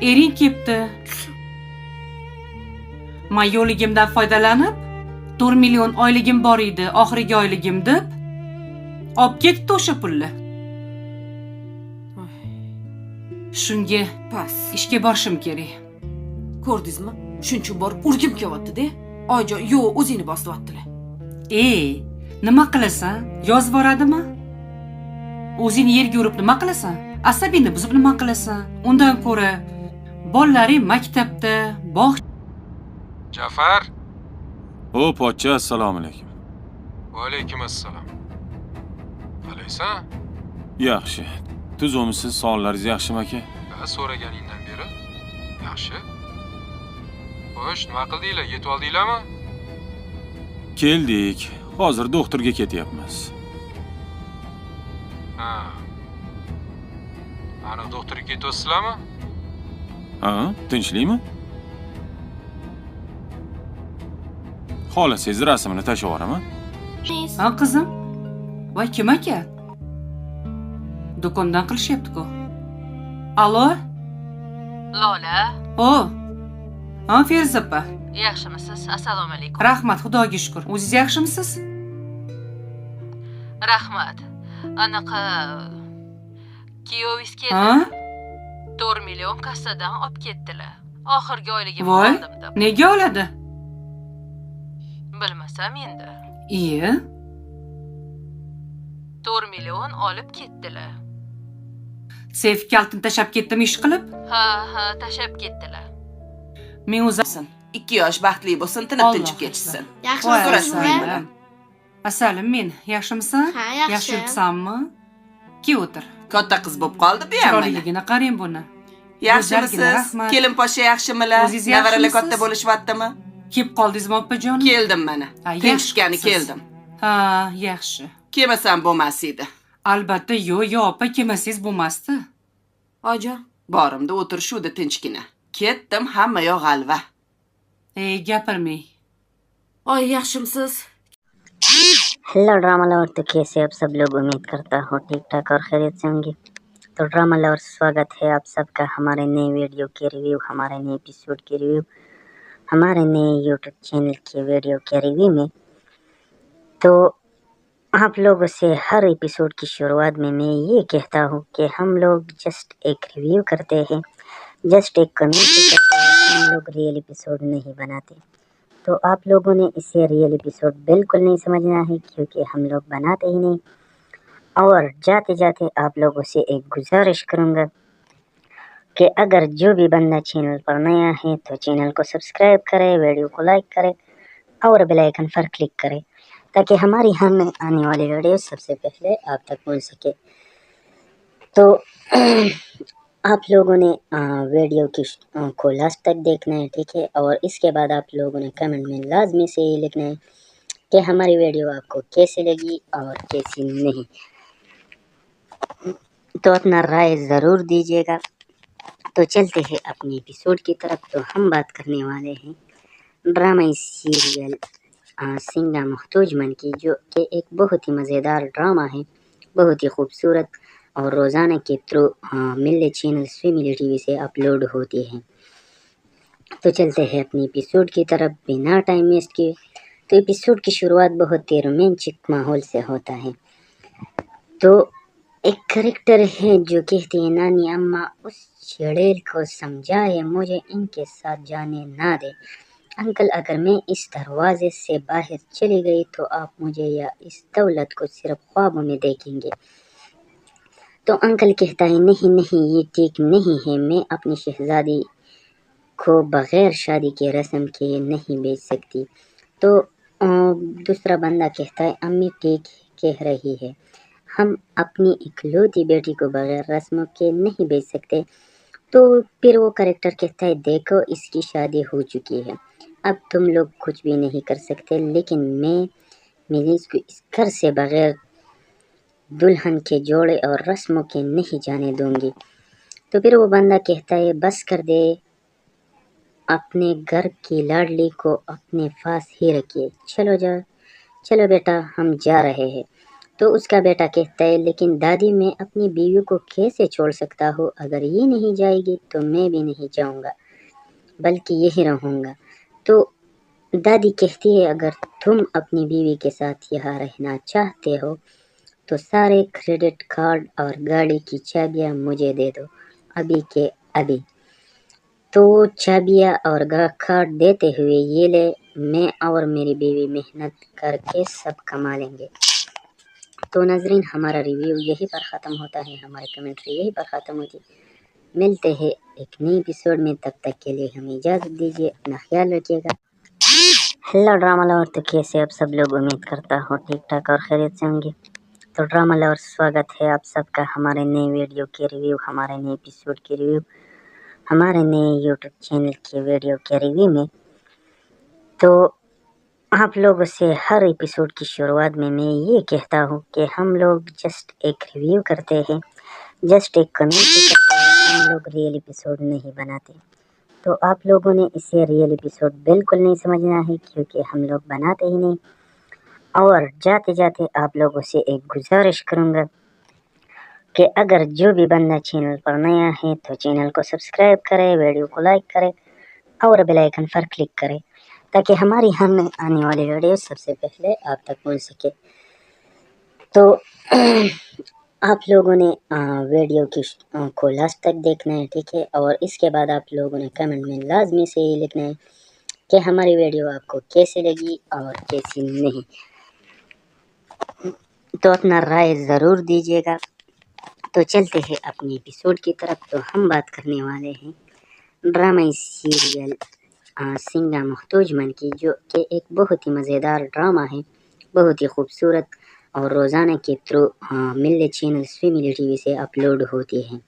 ering kepti. Men yo'ligimdan foydalanib 4 million oyligim bor edi, oxirgi oyligim deb olib ketdi o'sha pulni. Shunga Pas. ishga borishim kerak. Ko'rdingizmi? Shuncha bor urgim kelyapti-da. Oyijon, yo'q, o'zingni bosyaptilar. Nima qilasan? Yozib boradimi? O'zingni yerga urib nima qilasan? Asabingni buzib nima qilasan? Undan ko'ra bolalaring maktabda, Jafar. O pochcha, assalomu alaykum. Va alaykum assalom. Qalaysan? Yaxshi. Tuzumsiz, sonlaringiz yaxshimi aka? So'raganingdan beri yaxshi. Xo'sh, nima qildinglar? Yetib oldinglarmi? Keldik. Hozir doktorga ketyapmiz. Ha. Ana doktorga ketyapsizlarmi? Ha, tinchlikmi? Xolasangiz rasmini tashlab yuboraman. Ha qizim. Voy kim aka? Do'kondan qilishyapti-ku. Alo? Lola, Ha, Feruza opa. yaxshimisiz? Assalomu alaykum. Rahmat, Xudoga shukr. O'zingiz yaxshimisiz? Rahmat. Anaqa kuyovingiz keldi. Ha? 4 million kassadan olib ketdilar. Oxirgi oyligim Voy, oldim deb. nega oladi? Bilmasam endi. 4 million olib ketdilar. Seyf kaltini tashab ketdim ish qilib. Ha, tashab ketdilar. Men o'zim 2 yosh baxtli bo'lsin, tinib tinchib ketishsin. Yaxshimisiz? Asalim, men yaxshimisan? Ha, yaxshi. Yaxshi yuribsanmi? Ke o'tir. Katta qiz bo'lib qoldi bu ham. Chiroyligini qarang buni. Yaxshimisiz? rahmat. Kelin poshsha yaxshimilar? O'zingiz Nevaralar yaxshimisiz? katta bo'lishyaptimi? Kelib qoldingizmi opajonim? Keldim mana. Ha, Tinchishgani yaxshimisiz? keldim. Ha, yaxshi. Kelmasam bo'lmas edi. Albatta, yo'q, opa, kelmasangiz bo'lmasdi. Oyijon, borimda o'tirishuvdi tinchgina. Ketdim, hamma yoq g'alva. Gapirmang. Oy, yaxshimisiz? Hello drama lover, तो कैसे आप सब लोग? उम्मीद करता हूँ ठीक ठाक और खैरियत से होंगे। तो ड्रामा लवर, स्वागत है आप सबका हमारे नए वीडियो के रिव्यू, हमारे नए एपिसोड के रिव्यू, हमारे नए यूट्यूब चैनल के वीडियो के रिव्यू में। तो आप लोगों से हर एपिसोड की शुरुआत में मैं ये कहता हूँ कि हम लोग जस्ट एक रिव्यू करते हैं, जस्ट एक कमेंट करते हैं, हम लोग रियल एपिसोड नहीं बनाते। तो आप लोगों ने इसे रियल एपिसोड बिल्कुल नहीं समझना है, क्योंकि हम लोग बनाते ही नहीं। और जाते जाते आप लोगों से एक गुजारिश करूँगा कि अगर जो भी बंदा चैनल पर नया है तो चैनल को सब्सक्राइब करे, वीडियो को लाइक करे और बेल आइकन पर क्लिक करे, ताकि हमारी आने वाली वीडियो सबसे पहले आप तक पहुँच सके। तो आप लोगों ने वीडियो को लास्ट तक देखना है, ठीक है? और इसके बाद आप लोगों ने कमेंट में लाजमी से ये लिखना है कि हमारी वीडियो आपको कैसी लगी और कैसी नहीं। तो अपना राय ज़रूर दीजिएगा। तो चलते हैं अपनी एपिसोड की तरफ। तो हम बात करने वाले हैं ड्रामा सीरियल सिंगा मुहतोज मन की, जो कि एक बहुत ही मज़ेदार ड्रामा है, बहुत ही खूबसूरत, और रोज़ाना के थ्रू मिले चैनल स्विमिली टीवी से अपलोड होती है। तो चलते हैं अपनी एपिसोड की तरफ बिना टाइम वेस्ट किए। तो एपिसोड की शुरुआत बहुत ही रोमांचिक माहौल से होता है। तो एक करेक्टर है जो कहती है, नानी अम्मा उस चड़ेल को समझाए मुझे इनके साथ जाने ना दे। अंकल, अगर मैं इस दरवाजे से बाहर चली गई तो आप मुझे या इस दौलत को सिर्फ ख्वाबों में देखेंगे। तो अंकल कहता है, नहीं नहीं, ये ठीक नहीं है, मैं अपनी शहजादी को बग़ैर शादी के रस्म के नहीं बेच सकती। तो दूसरा बंदा कहता है, अम्मी ठीक कह रही है, हम अपनी इकलौती बेटी को बग़ैर रस्मों के नहीं बेच सकते। तो फिर वो कैरेक्टर कहता है, देखो इसकी शादी हो चुकी है, अब तुम लोग कुछ भी नहीं कर सकते, लेकिन मैं इसको इस घर से बग़ैर दुल्हन के जोड़े और रस्मों के नहीं जाने दूंगी। तो फिर वो बंदा कहता है, बस कर दे, अपने घर की लाडली को अपने पास ही रखिए, चलो बेटा हम जा रहे हैं। तो उसका बेटा कहता है, लेकिन दादी मैं अपनी बीवी को कैसे छोड़ सकता हूँ, अगर ये नहीं जाएगी तो मैं भी नहीं जाऊँगा बल्कि यही रहूँगा। तो दादी कहती है, अगर तुम अपनी बीवी के साथ यहाँ रहना चाहते हो तो सारे क्रेडिट कार्ड और गाड़ी की चाबियाँ मुझे दे दो अभी के अभी। तो चाबियाँ और कार्ड देते हुए, ये ले, मैं और मेरी बीवी मेहनत करके सब कमा लेंगे। तो नाजरीन, हमारा रिव्यू यहीं पर ख़त्म होता है, हमारी कमेंट्री यहीं पर ख़त्म होती है। मिलते हैं एक नई एपिसोड में, तब तक के लिए हमें इजाज़त दीजिए, अपना ख्याल रखिएगा। हेलो ड्रामा लवर, तो कैसे आप सब लोग, उम्मीद करता हूँ ठीक ठाक और खैरियत से होंगे। तो ड्रामा लवर, स्वागत है आप सबका हमारे नए वीडियो के रिव्यू, हमारे नए एपिसोड के रिव्यू, हमारे नए यूट्यूब चैनल के वीडियो के रिव्यू में। तो आप लोगों से हर एपिसोड की शुरुआत में मैं ये कहता हूँ कि हम लोग जस्ट एक रिव्यू करते हैं, जस्ट एक कमेंट करते हैं, हम लोग रियल एपिसोड नहीं बनाते। तो आप लोगों ने इसे रियल एपिसोड बिल्कुल नहीं समझना है, क्योंकि हम लोग बनाते ही नहीं। और जाते जाते आप लोगों से एक गुजारिश करूँगा कि अगर जो भी बंदा चैनल पर नया है तो चैनल को सब्सक्राइब करे, वीडियो को लाइक करे और बेल आइकन पर क्लिक करे, ताकि हमारी हर आने वाली वीडियो सबसे पहले आप तक पहुंच सके। तो आप लोगों ने वीडियो को लास्ट तक देखना है, ठीक है। और इसके बाद आप लोगों ने कमेंट में लाजमी से ये लिखना है कि हमारी वीडियो आपको कैसी लगी और कैसी नहीं। तो अपना राय ज़रूर दीजिएगा। तो चलते हैं अपनी एपिसोड की तरफ। तो हम बात करने वाले हैं ड्रामा सीरियल सिंगा मुहतोज मन की, जो कि एक बहुत ही मज़ेदार ड्रामा है, बहुत ही खूबसूरत, और रोज़ाना के थ्रू मिल्ले चैनल फैमिली टीवी से अपलोड होती है।